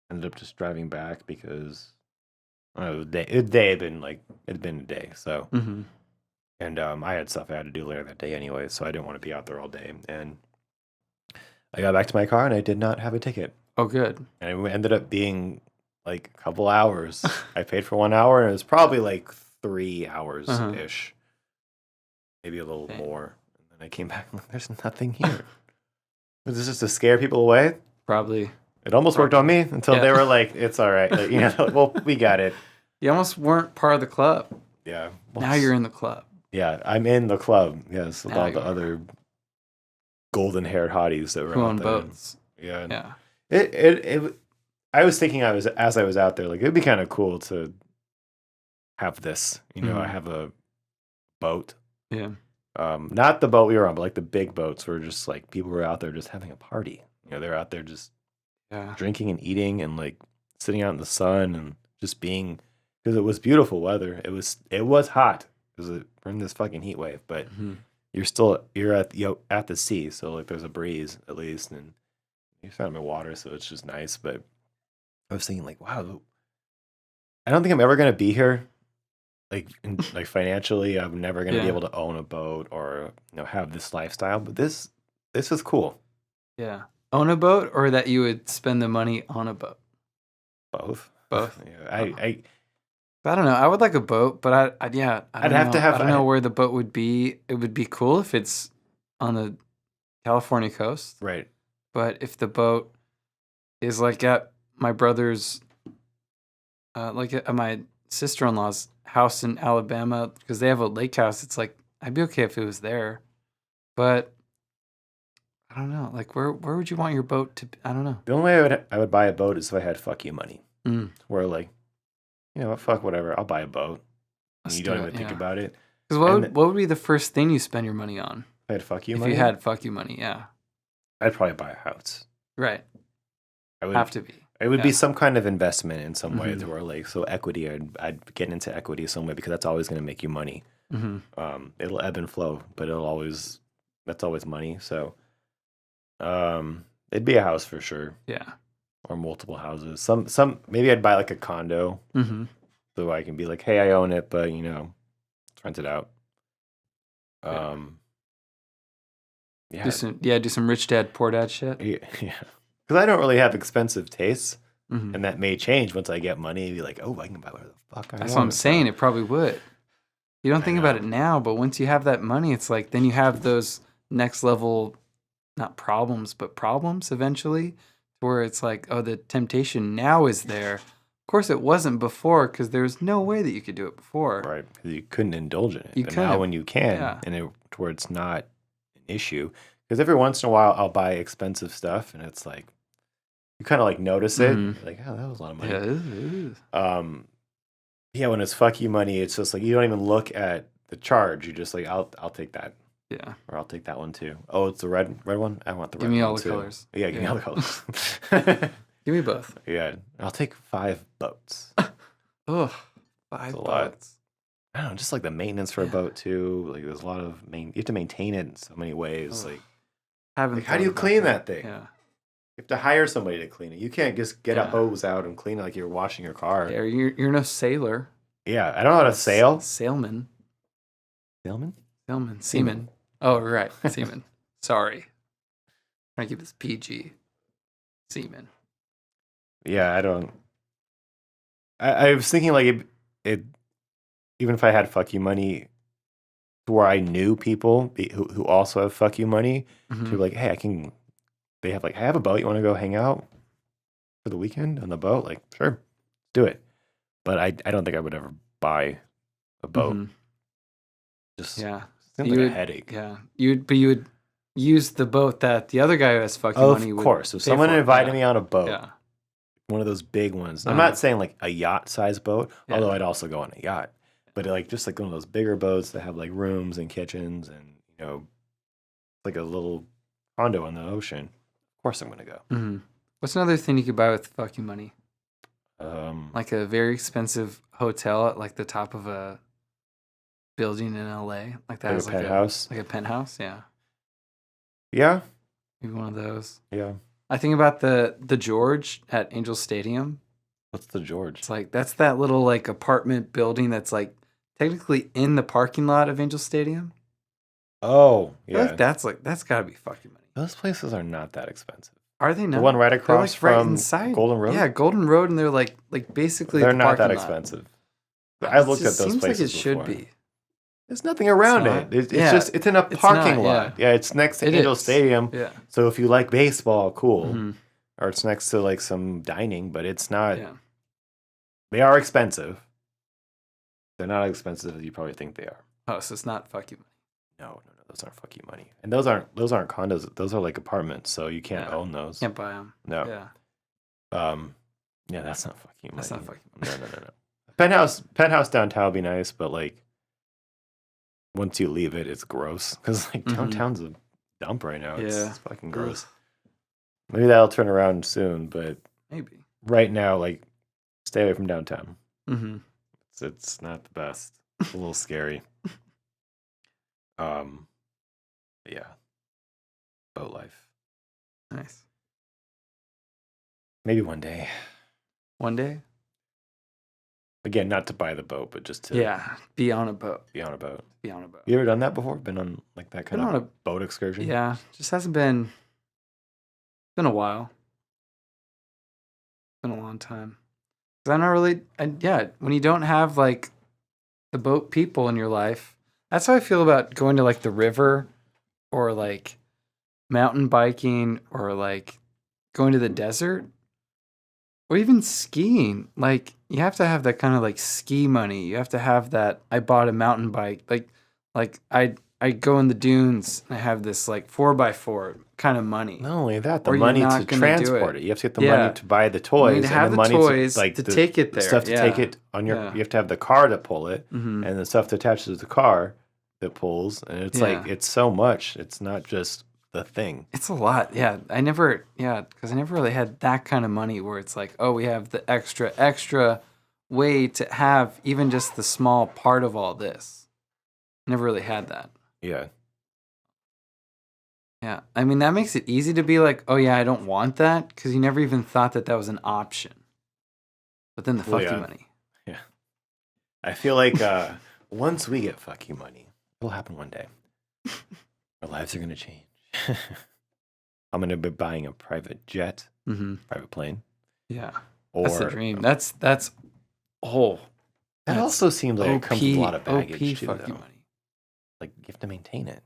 ended up just driving back because the day had been like it had been a day. So and I had stuff I had to do later that day anyway, so I didn't want to be out there all day. And I got back to my car and I did not have a ticket. Oh, good. And it ended up being like a couple hours. I paid for 1 hour and it was probably like 3 hours ish, maybe a little more. And then I came back and like, there's nothing here. Was this just to scare people away? Probably. It almost worked on me until they were like, it's all right. Like, well, we got it. You almost weren't part of the club. Yeah. Well, now you're in the club. Yeah, I'm in the club. Yes, with all the other golden-haired hotties that were on boats. Yeah. Yeah. It I was thinking as I was out there, like it'd be kind of cool to have this. I have a boat. Yeah. Not the boat we were on, but like the big boats where just like people were out there just having a party. They're out there just drinking and eating and like sitting out in the sun and just being, because it was beautiful weather. It was hot because we're in this fucking heat wave, but you're at the sea, so like there's a breeze at least, and you're surrounded by water, so it's just nice. But I was thinking like, wow, I don't think I'm ever gonna be here. Like financially, I'm never gonna be able to own a boat or have this lifestyle. But this is cool. Yeah, own a boat, or that you would spend the money on a boat. Both. Yeah, I don't know. I would like a boat, but I don't know where the boat would be. It would be cool if it's on the California coast, right? But if the boat is like at my brother's, like at my sister-in-law's house in Alabama, because they have a lake house, it's like I'd be okay if it was there, but I don't know. Like where would you want your boat to be? I don't know. The only way I would buy a boat is if I had fuck you money, where like, fuck whatever, I'll buy a boat. And you don't even think about it. Because what would be the first thing you spend your money on? If I had fuck you money? If you had fuck you money, yeah. I'd probably buy a house. Right. I would have to be. It would be some kind of investment in some way, where like, so equity, I'd get into equity some way, because that's always going to make you money. It'll ebb and flow, but that's always money. So It'd be a house for sure. Yeah. Or multiple houses. Some maybe I'd buy like a condo. Mm-hmm. So I can be like, hey, I own it, but let's rent it out. Yeah. Do some rich dad, poor dad shit. Yeah. Because I don't really have expensive tastes. Mm-hmm. And that may change once I get money. Be like, oh, I can buy whatever the fuck I want. That's what I'm saying. It probably would. You don't think about it now, but once you have that money, it's like then you have those next level, not problems, but problems eventually, where it's like, oh, the temptation now is there. Of course, it wasn't before because there's no way that you could do it before. Right. Because you couldn't indulge in it. But now when you can, and where it's not an issue. Because every once in a while, I'll buy expensive stuff, and it's like, you kind of like notice it. Mm-hmm. Like, oh, that was a lot of money. Yeah, it is. Yeah, when it's fuck you money, it's just like you don't even look at the charge. You're just like, I'll take that. Yeah. Or I'll take that one too. Oh, it's the red one? I want the red one. Give me all the colors. Yeah, give me all the colors. Give me both. Yeah. I'll take 5 boats. Ugh. 5 boats. I don't know, just like the maintenance for a boat too. Like there's a lot of you have to maintain it in so many ways. Like how do you clean that thing? Yeah. You have to hire somebody to clean it. You can't just get a hose out and clean it like you're washing your car. Yeah, you're no sailor. Yeah, I don't know how to sail. Sailman. Sailman? Seaman. Oh, right. Seaman. Sorry. Trying to keep this PG. Seaman. Yeah, I don't. I was thinking like it even if I had fuck you money where I knew people who also have fuck you money, to be like, hey, they have like, I have a boat. You want to go hang out for the weekend on the boat? Like, sure, do it. But I don't think I would ever buy a boat. Mm-hmm. Just seems like a headache. Yeah, you would use the boat that the other guy who has fuck you money would. Of course, if someone invited me on a boat, one of those big ones. I'm not saying like a yacht-sized boat, although I'd also go on a yacht. But like just like one of those bigger boats that have like rooms and kitchens and like a little condo on the ocean. Of course I'm gonna go. Mm-hmm. What's another thing you could buy with fuck you money? Like a very expensive hotel at like the top of a building in LA, like that. Like a penthouse. Like a penthouse, yeah. Yeah. Maybe one of those. Yeah. I think about the George at Angel Stadium. What's the George? It's like that's that little like apartment building that's like technically in the parking lot of Angel Stadium. Oh, yeah. I feel like that's gotta be fucking money. Those places are not that expensive. Are they not? The one right across from right inside. Golden Road? Yeah, Golden Road, and they're like basically they're not that lot. Expensive. I've looked at those seems places like it before. should be. There's nothing around it. It's just it's in a parking lot. Yeah, it's next to Angel Stadium. Yeah. So if you like baseball, cool. Mm-hmm. Or it's next to like some dining, but it's not. Yeah. They are expensive. They're not as expensive as you probably think they are. Oh, so it's not fuck you money. No, those aren't fuck you money. And those aren't condos. Those are like apartments, so you can't own those. Can't buy them. No. Yeah. Yeah, that's not fuck you money. That's not fuck you money. No. Penthouse downtown would be nice, but like once you leave it, it's gross because like downtown's a dump right now. It's fucking gross. Maybe that'll turn around soon, but maybe right now, like, stay away from downtown. Mm-hmm. It's not the best. It's a little scary. Yeah. Boat life. Nice. Maybe one day. One day? Again, not to buy the boat, but just to be on a boat. Be on a boat. Be on a boat. You ever done that before? Been on like that kind of boat excursion? Yeah, just hasn't been. It's been a while. It's been a long time. Because I'm not really. When you don't have like the boat people in your life, that's how I feel about going to like the river, or like mountain biking, or like going to the desert. Or even skiing. Like, you have to have that kind of like ski money. You have to have that. I bought a mountain bike. Like I go in the dunes and I have this like 4x4 kind of money. Not only that, the money to transport it. You have to get the money to buy the toys. You need to have and the money toys to take it there. The stuff to take it on your. You have to have the car to pull it, and the stuff to attach to the car that pulls. And it's like it's so much. It's not just the thing. It's a lot. Because I never really had that kind of money where it's like, oh, we have the extra way to have even just the small part of all this. Never really had that. Yeah. Yeah. I mean, that makes it easy to be like, oh, yeah, I don't want that because you never even thought that was an option. But then the fuck you money. Yeah. I feel like once we get fuck you money, it'll happen one day. Our lives are going to change. I'm going to be buying a private jet, private plane. Yeah. That's the dream. That's that also seems like it comes with a lot of baggage too, fuck though. You money. Like, you have to maintain it.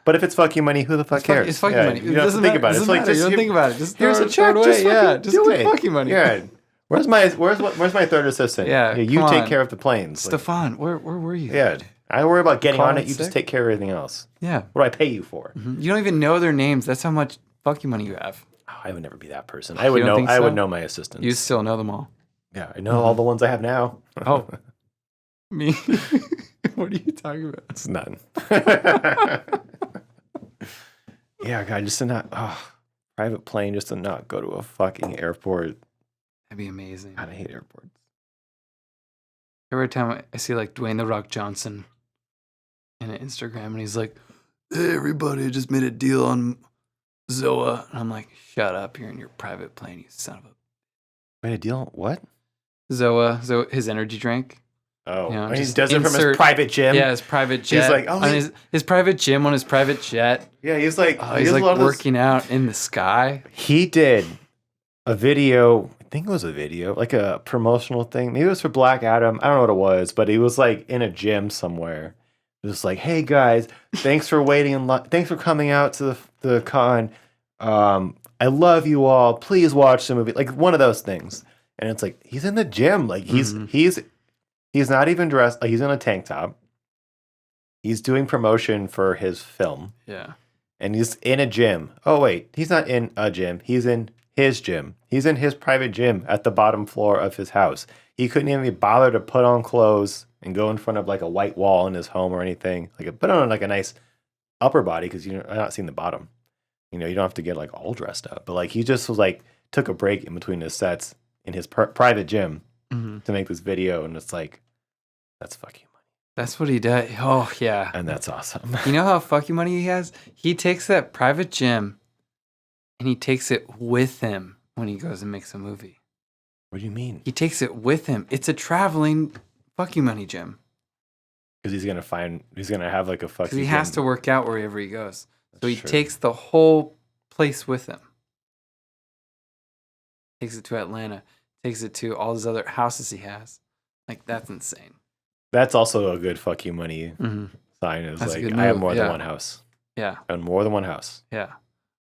But if it's fuck you money, who the fuck cares? It's fuck you money. You don't have to think about it. It's like, you don't think about it. Just here's a check. Just do it. Fuck you money. Yeah. Where's my third assistant? Yeah. You take care of the planes. Stefan, where were you? Yeah. I don't worry about getting on it. You just take care of everything else. Yeah. What do I pay you for? Mm-hmm. You don't even know their names. That's how much fuck you money you have. Oh, I would never be that person. I would know. I would know my assistants. You still know them all. Yeah, I know all the ones I have now. Oh, me? What are you talking about? It's none. Yeah, God, just to not private plane, just to not go to a fucking airport. That'd be amazing. God, I hate airports. Every time I see like Dwayne The Rock Johnson in an Instagram, and he's like, "Hey, everybody, I just made a deal on Zoa," and I'm like, "Shut up! You're in your private plane, you son of a." Made a deal? What? Zoa, his energy drink. Oh, you know, he does it from his private gym. Yeah, his private jet. He's like, on his private gym on his private jet. Yeah, he's like, he's like working out in the sky. He did a video. I think it was a video, like a promotional thing. Maybe it was for Black Adam. I don't know what it was, but he was like in a gym somewhere. It was like, hey guys, thanks for waiting in line. Thanks for coming out to the con. I love you all. Please watch the movie. Like one of those things. And it's like he's in the gym. Like he's not even dressed. Like he's in a tank top. He's doing promotion for his film. Yeah. And he's in a gym. Oh wait, he's not in a gym. He's in his gym. He's in his private gym at the bottom floor of his house. He couldn't even bother to put on clothes and go in front of like a white wall in his home or anything. Like put on like a nice upper body because you're not seeing the bottom. You know, you don't have to get like all dressed up. But like he just was like took a break in between his sets in his private gym to make this video, and it's like that's fuck you money. That's what he does. Oh yeah, and that's awesome. You know how fuck you money he has? He takes that private gym and he takes it with him when he goes and makes a movie. What do you mean? He takes it with him. It's a traveling fuck you money gym. Because he's gonna have like a fuck you. Because he has to work out wherever he goes. So he takes the whole place with him. Takes it to Atlanta. Takes it to all his other houses he has. Like, that's insane. That's also a good fuck you money sign. Is that's like, I have more than one house. Yeah. And more than one house. Yeah.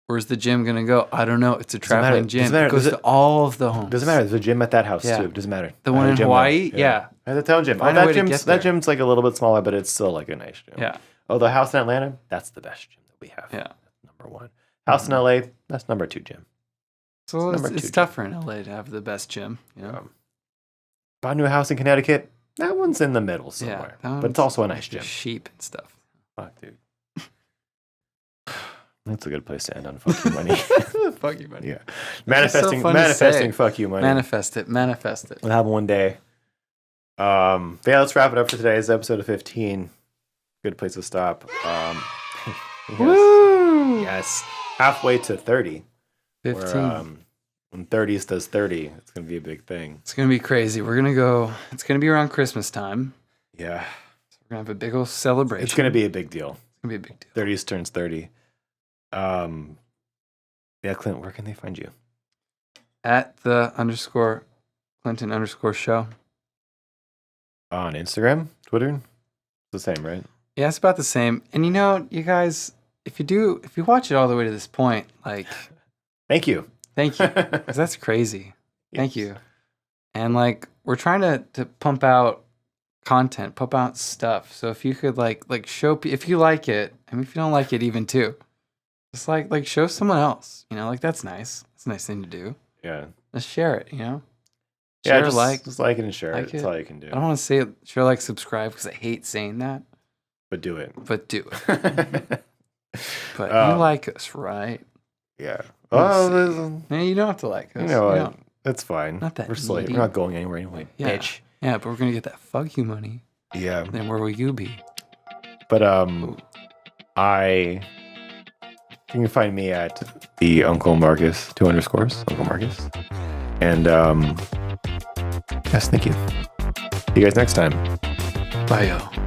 Where's the gym going to go? I don't know. It's a traveling gym. It goes to all of the homes. Doesn't matter. There's a gym at that house, too. Doesn't matter. The one in Hawaii? Yeah. There's a town gym. Oh, that gym's like a little bit smaller, but it's still like a nice gym. Yeah. Oh, the house in Atlanta? That's the best gym that we have. Yeah. That's number one. House in LA? That's number 2 gym. So it's tougher in LA to have the best gym. You know? Bought a new house in Connecticut. That one's in the middle somewhere. Yeah, but it's also a nice gym. Sheep and stuff. Fuck, dude. That's a good place to end on fuck you money. Fuck you money. Yeah. Manifesting fuck you money. Manifest it. It'll happen one day. Yeah, let's wrap it up for today's episode of 15. Good place to stop. Yes. Woo! Yes. Halfway to 30. 15. Where, when 30s does 30, it's going to be a big thing. It's going to be crazy. We're going to go, it's going to be around Christmas time. Yeah. So we're going to have a big old celebration. It's going to be a big deal. It's going to be a big deal. 30s turns 30. Yeah, Clint, where can they find you? At the _Clinton_ show. On Instagram, Twitter? It's the same, right? Yeah, it's about the same. And you know, you guys, if you watch it all the way to this point, like, thank you. Thank you. Because that's crazy. Yes. Thank you. And like, we're trying to pump out content, pump out stuff. So if you could like show, if you like it, I mean, if you don't like it even too, just like show someone else, you know, like that's nice. It's a nice thing to do. Yeah. Just share it, you know? Share, just like it and share it. That's all you can do. I don't want to say share, like, subscribe because I hate saying that. But do it. But do it. But you like us, right? Yeah. Oh, you don't have to like us. You know what? That's fine. Not that we're not going anywhere anyway. Yeah. Bitch. Yeah, but we're gonna get that fuck you money. Yeah. Then where will you be? But I You can find me at the Uncle Marcus, 2 underscores, Uncle Marcus. And yes, thank you. See you guys next time. Bye, y'all.